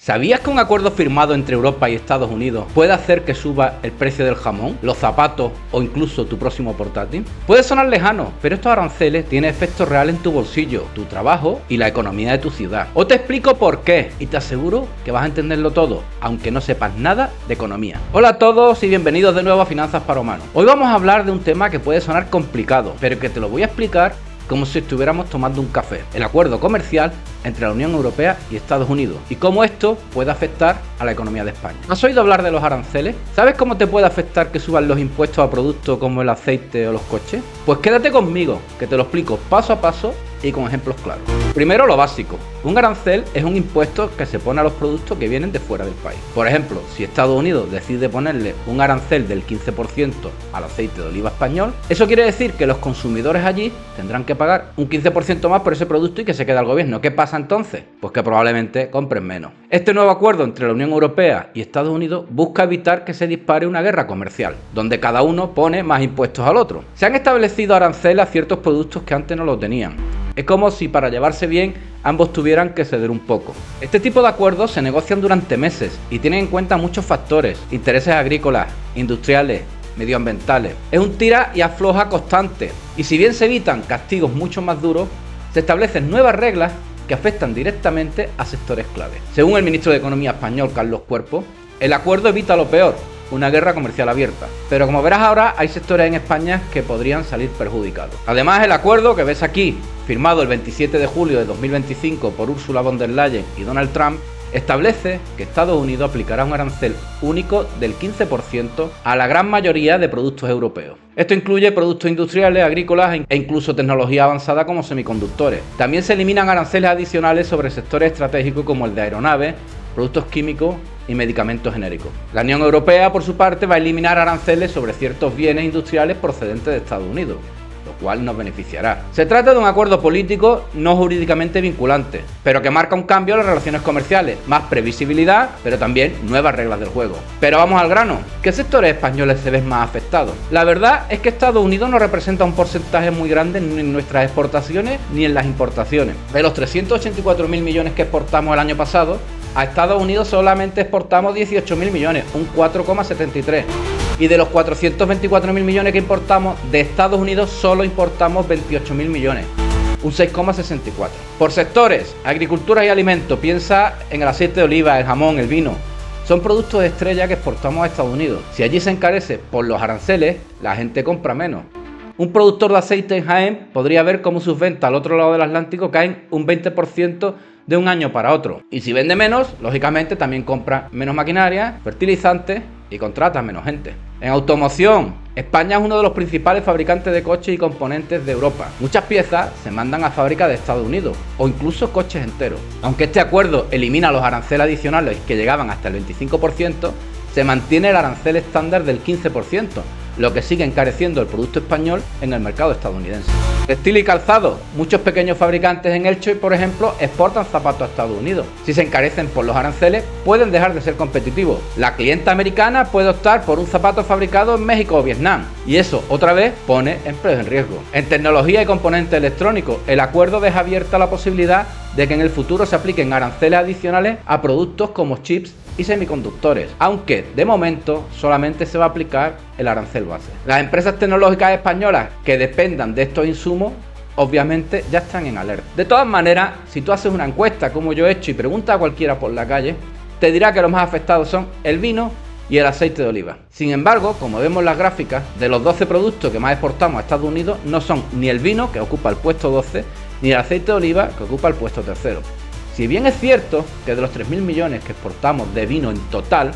¿Sabías que un acuerdo firmado entre Europa y Estados Unidos puede hacer que suba el precio del jamón, los zapatos o incluso tu próximo portátil? Puede sonar lejano, pero estos aranceles tienen efecto real en tu bolsillo, tu trabajo y la economía de tu ciudad. Hoy te explico por qué y te aseguro que vas a entenderlo todo, aunque no sepas nada de economía. Hola a todos y bienvenidos de nuevo a Finanzas para Humanos. Hoy vamos a hablar de un tema que puede sonar complicado, pero que te lo voy a explicar como si estuviéramos tomando un café. El acuerdo comercial entre la Unión Europea y Estados Unidos y cómo esto puede afectar a la economía de España. ¿Has oído hablar de los aranceles? ¿Sabes cómo te puede afectar que suban los impuestos a productos como el aceite o los coches? Pues quédate conmigo, que te lo explico paso a paso y con ejemplos claros. Primero, lo básico. Un arancel es un impuesto que se pone a los productos que vienen de fuera del país. Por ejemplo, si Estados Unidos decide ponerle un arancel del 15% al aceite de oliva español, eso quiere decir que los consumidores allí tendrán que pagar un 15% más por ese producto y que se queda el gobierno. ¿Qué pasa entonces? Pues que probablemente compren menos. Este nuevo acuerdo entre la Unión Europea y Estados Unidos busca evitar que se dispare una guerra comercial, donde cada uno pone más impuestos al otro. Se han establecido aranceles a ciertos productos que antes no lo tenían. Es como si para llevarse bien ambos tuvieran que ceder un poco. Este tipo de acuerdos se negocian durante meses y tienen en cuenta muchos factores: intereses agrícolas, industriales, medioambientales. Es un tira y afloja constante, y si bien se evitan castigos mucho más duros, se establecen nuevas reglas que afectan directamente a sectores clave. Según el ministro de Economía español, Carlos Cuerpo, el acuerdo evita lo peor: una guerra comercial abierta. Pero como verás ahora, hay sectores en España que podrían salir perjudicados. Además, el acuerdo que ves aquí, firmado el 27 de julio de 2025 por Ursula von der Leyen y Donald Trump, establece que Estados Unidos aplicará un arancel único del 15% a la gran mayoría de productos europeos. Esto incluye productos industriales, agrícolas e incluso tecnología avanzada como semiconductores. También se eliminan aranceles adicionales sobre sectores estratégicos como el de aeronaves, productos químicos y medicamentos genéricos. La Unión Europea, por su parte, va a eliminar aranceles sobre ciertos bienes industriales procedentes de Estados Unidos, lo cual nos beneficiará. Se trata de un acuerdo político no jurídicamente vinculante, pero que marca un cambio en las relaciones comerciales, más previsibilidad, pero también nuevas reglas del juego. Pero vamos al grano. ¿Qué sectores españoles se ven más afectados? La verdad es que Estados Unidos no representa un porcentaje muy grande ni en nuestras exportaciones ni en las importaciones. De los 384.000 millones que exportamos el año pasado, a Estados Unidos solamente exportamos 18.000 millones, un 4,73%. Y de los 424.000 millones que importamos, de Estados Unidos solo importamos 28.000 millones, un 6,64%. Por sectores, agricultura y alimentos, piensa en el aceite de oliva, el jamón, el vino. Son productos de estrella que exportamos a Estados Unidos. Si allí se encarece por los aranceles, la gente compra menos. Un productor de aceite en Jaén podría ver cómo sus ventas al otro lado del Atlántico caen un 20% de un año para otro. Y si vende menos, lógicamente también compra menos maquinaria, fertilizantes y contrata menos gente. En automoción, España es uno de los principales fabricantes de coches y componentes de Europa. Muchas piezas se mandan a fábricas de Estados Unidos o incluso coches enteros. Aunque este acuerdo elimina los aranceles adicionales que llegaban hasta el 25%, se mantiene el arancel estándar del 15%, lo que sigue encareciendo el producto español en el mercado estadounidense. Textil y calzado. Muchos pequeños fabricantes en Elche, por ejemplo, exportan zapatos a Estados Unidos. Si se encarecen por los aranceles, pueden dejar de ser competitivos. La clienta americana puede optar por un zapato fabricado en México o Vietnam, y eso, otra vez, pone empleos en riesgo. En tecnología y componentes electrónicos, el acuerdo deja abierta la posibilidad de que en el futuro se apliquen aranceles adicionales a productos como chips y semiconductores, aunque de momento solamente se va a aplicar el arancel base. Las empresas tecnológicas españolas que dependan de estos insumos obviamente ya están en alerta. De todas maneras, si tú haces una encuesta como yo he hecho y pregunta a cualquiera por la calle, te dirá que los más afectados son el vino y el aceite de oliva. Sin embargo, como vemos en las gráficas, de los 12 productos que más exportamos a Estados Unidos, no son ni el vino, que ocupa el puesto 12, ni el aceite de oliva, que ocupa el puesto tercero. Si bien es cierto que de los 3.000 millones que exportamos de vino en total,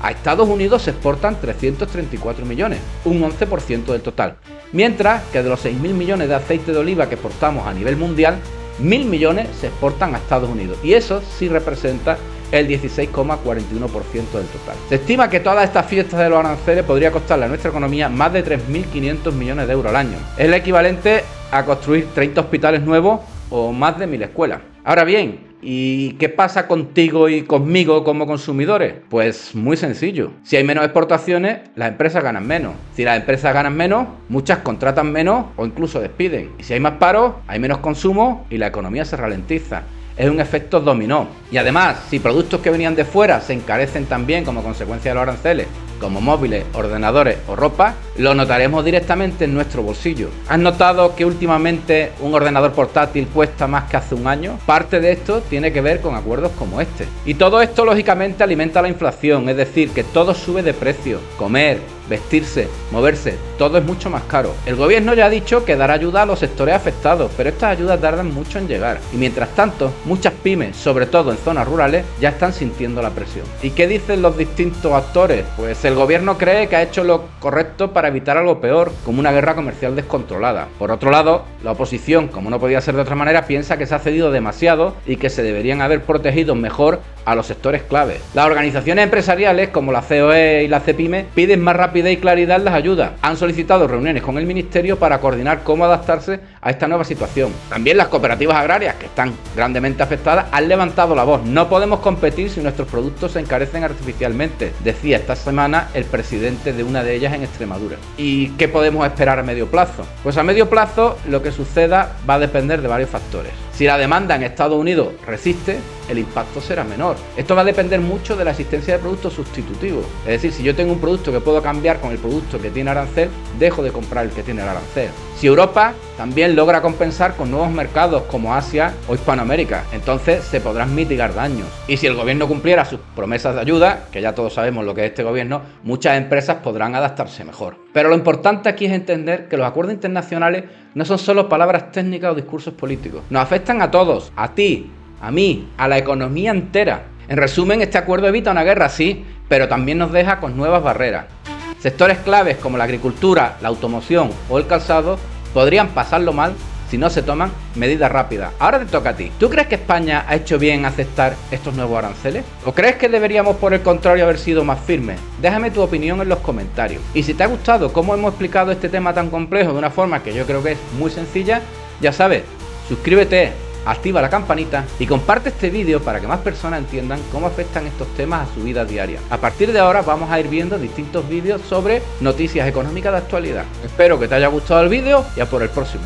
a Estados Unidos se exportan 334 millones, un 11% del total. Mientras que de los 6.000 millones de aceite de oliva que exportamos a nivel mundial, 1.000 millones se exportan a Estados Unidos. Y eso sí representa el 16,41% del total. Se estima que todas estas fiestas de los aranceles podría costarle a nuestra economía más de 3.500 millones de euros al año. Es el equivalente a construir 30 hospitales nuevos o más de 1.000 escuelas. Ahora bien, ¿y qué pasa contigo y conmigo como consumidores? Pues muy sencillo. Si hay menos exportaciones, las empresas ganan menos. Si las empresas ganan menos, muchas contratan menos o incluso despiden. Y si hay más paro, hay menos consumo y la economía se ralentiza. es un efecto dominó. Y además, si productos que venían de fuera se encarecen también como consecuencia de los aranceles, como móviles, ordenadores o ropa, lo notaremos directamente en nuestro bolsillo. ¿Has notado que últimamente un ordenador portátil cuesta más que hace un año? Parte de esto tiene que ver con acuerdos como este. Y todo esto lógicamente alimenta la inflación, es decir, que todo sube de precio. Comer, vestirse, moverse, todo es mucho más caro. El gobierno ya ha dicho que dará ayuda a los sectores afectados, pero estas ayudas tardan mucho en llegar. Y mientras tanto, muchas pymes, sobre todo en zonas rurales, ya están sintiendo la presión. ¿Y qué dicen los distintos actores? Pues el gobierno cree que ha hecho lo correcto para evitar algo peor, como una guerra comercial descontrolada. Por otro lado, la oposición, como no podía ser de otra manera, piensa que se ha cedido demasiado y que se deberían haber protegido mejor a los sectores claves. Las organizaciones empresariales, como la COE y la CEPIME, piden más rapidez y claridad en las ayudas. Han solicitado reuniones con el Ministerio para coordinar cómo adaptarse a esta nueva situación. También las cooperativas agrarias, que están grandemente afectadas, han levantado la voz. No podemos competir si nuestros productos se encarecen artificialmente, decía esta semana el presidente de una de ellas en Extremadura. ¿Y qué podemos esperar a medio plazo? Pues a medio plazo lo que suceda va a depender de varios factores. Si la demanda en Estados Unidos resiste, el impacto será menor. Esto va a depender mucho de la existencia de productos sustitutivos. Es decir, si yo tengo un producto que puedo cambiar con el producto que tiene arancel, dejo de comprar el que tiene el arancel. Si Europa también logra compensar con nuevos mercados como Asia o Hispanoamérica, entonces se podrán mitigar daños. Y si el gobierno cumpliera sus promesas de ayuda, que ya todos sabemos lo que es este gobierno, muchas empresas podrán adaptarse mejor. Pero lo importante aquí es entender que los acuerdos internacionales no son solo palabras técnicas o discursos políticos. Nos afectan a todos, a ti, a mí, a la economía entera. En resumen, este acuerdo evita una guerra, sí, pero también nos deja con nuevas barreras. Sectores claves como la agricultura, la automoción o el calzado podrían pasarlo mal si no se toman medidas rápidas. Ahora te toca a ti. ¿Tú crees que España ha hecho bien aceptar estos nuevos aranceles? ¿O crees que deberíamos, por el contrario, haber sido más firmes? Déjame tu opinión en los comentarios. Y si te ha gustado cómo hemos explicado este tema tan complejo de una forma que yo creo que es muy sencilla, ya sabes, suscríbete, activa la campanita y comparte este vídeo para que más personas entiendan cómo afectan estos temas a su vida diaria. A partir de ahora vamos a ir viendo distintos vídeos sobre noticias económicas de actualidad. Espero que te haya gustado el vídeo y a por el próximo.